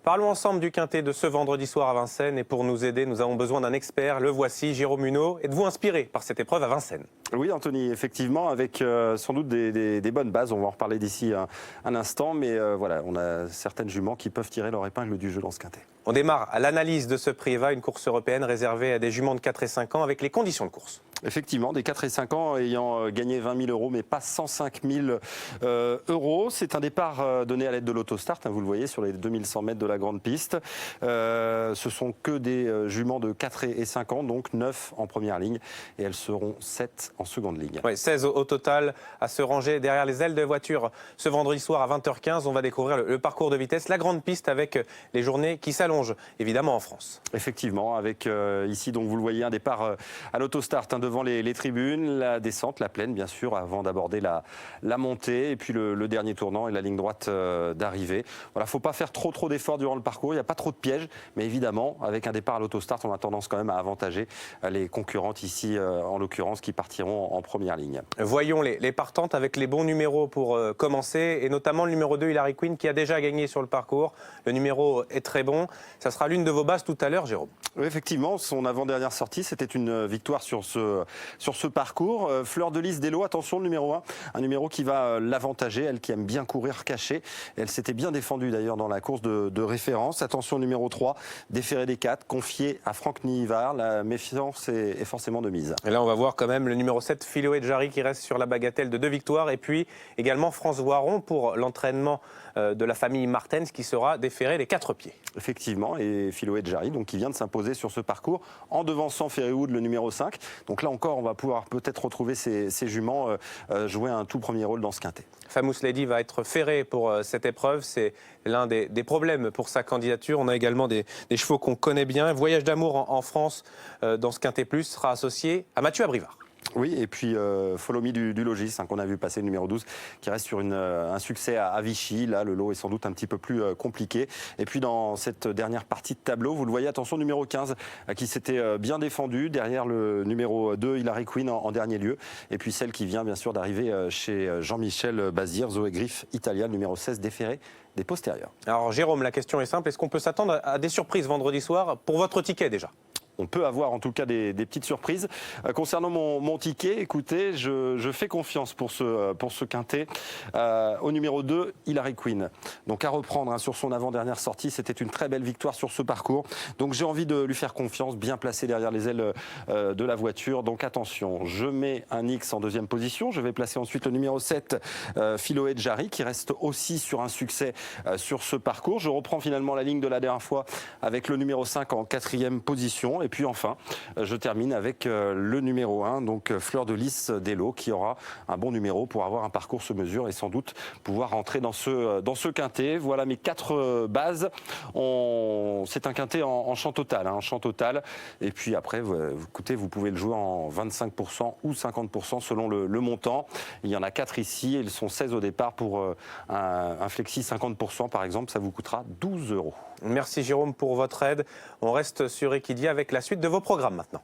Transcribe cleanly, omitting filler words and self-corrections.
Parlons ensemble du quintet de ce vendredi soir à Vincennes. Et pour nous aider, nous avons besoin d'un expert. Le voici, Jérôme Huneau. Êtes-vous inspiré par cette épreuve à Vincennes? Oui, Anthony, effectivement, avec sans doute des bonnes bases. On va en reparler d'ici un instant. Mais voilà, on a certaines juments qui peuvent tirer leur épingle du jeu dans ce quintet. On démarre à l'analyse de ce prix EVA, une course européenne réservée à des juments de 4 et 5 ans avec les conditions de course. Effectivement, des 4 et 5 ans ayant gagné 20 000 euros, mais pas 105 000 euros. C'est un départ donné à l'aide de l'autostart, vous le voyez, sur les 2100 mètres de la grande piste. Ce sont que des juments de 4 et 5 ans, donc 9 en première ligne, et elles seront 7 en seconde ligne. Oui, 16 au total à se ranger derrière les ailes de voiture. Ce vendredi soir à 20h15, on va découvrir le parcours de vitesse, la grande piste avec les journées qui s'allongent, évidemment en France. Effectivement, avec ici, donc vous le voyez, un départ à l'autostart, devant les tribunes, la descente, la plaine bien sûr, avant d'aborder la montée, et puis le dernier tournant et la ligne droite d'arrivée. Voilà, faut pas faire trop d'efforts durant le parcours, il n'y a pas trop de pièges, mais évidemment, avec un départ à l'autostart, on a tendance quand même à avantager les concurrentes ici, en l'occurrence, qui partiront en première ligne. Voyons les partantes avec les bons numéros pour commencer, et notamment le numéro 2, Hilary Queen, qui a déjà gagné sur le parcours. Le numéro est très bon. Ça sera l'une de vos bases tout à l'heure, Jérôme. Oui, effectivement, son avant-dernière sortie, c'était une victoire sur ce parcours. Fleur de Lys d'Elo, attention, le numéro 1, un numéro qui va l'avantager, elle qui aime bien courir cachée. Elle s'était bien défendue d'ailleurs dans la course de référence. Attention, numéro 3, Déféré des 4, confié à Franck Nivard. La méfiance est forcément de mise. Et là, on va voir quand même le numéro 7, Philoé Jarry, qui reste sur la bagatelle de 2 victoires. Et puis également France Voiron pour l'entraînement de la famille Martens, qui sera déféré des 4 pieds. Effectivement, et Philoé Jarry, donc qui vient de s'imposer sur ce parcours en devançant Ferrywood, le numéro 5. Donc là encore, on va pouvoir peut-être retrouver ces juments jouer un tout premier rôle dans ce quintet. Famous Lady va être ferré pour cette épreuve. C'est l'un des problèmes pour sa candidature. On a également des chevaux qu'on connaît bien. Voyage d'amour en France dans ce quintet plus sera associé à Mathieu Abrivard. Oui, et puis Follow Me du Logis, qu'on a vu passer, le numéro 12, qui reste sur un succès à Vichy. Là, le lot est sans doute un petit peu plus compliqué. Et puis dans cette dernière partie de tableau, vous le voyez, attention, numéro 15, qui s'était bien défendu, derrière le numéro 2, Hilary Queen en dernier lieu. Et puis celle qui vient bien sûr d'arriver chez Jean-Michel Bazir, Zoé Griff Italia, numéro 16, déféré des postérieurs. Alors Jérôme, la question est simple, est-ce qu'on peut s'attendre à des surprises vendredi soir pour votre ticket déjà ? On peut avoir en tout cas des petites surprises. Concernant mon ticket, écoutez, je fais confiance pour ce quintet au numéro 2, Hilary Queen. Donc à reprendre sur son avant-dernière sortie, c'était une très belle victoire sur ce parcours. Donc j'ai envie de lui faire confiance, bien placé derrière les ailes de la voiture. Donc attention, je mets un X en deuxième position. Je vais placer ensuite le numéro 7, Philoé Jarry, qui reste aussi sur un succès sur ce parcours. Je reprends finalement la ligne de la dernière fois avec le numéro 5 en quatrième position. Et puis enfin, je termine avec le numéro 1, donc Fleur de Lys d'Elo, qui aura un bon numéro pour avoir un parcours sur mesure et sans doute pouvoir rentrer dans ce quintet. Voilà mes 4 bases. C'est un quintet en champ total, en champ total. Et puis après, écoutez, vous pouvez le jouer en 25% ou 50% selon le montant. Il y en a 4 ici, et ils sont 16 au départ pour un flexi 50% par exemple. Ça vous coûtera 12 euros. Merci Jérôme pour votre aide. On reste sur Equidia avec la suite de vos programmes maintenant.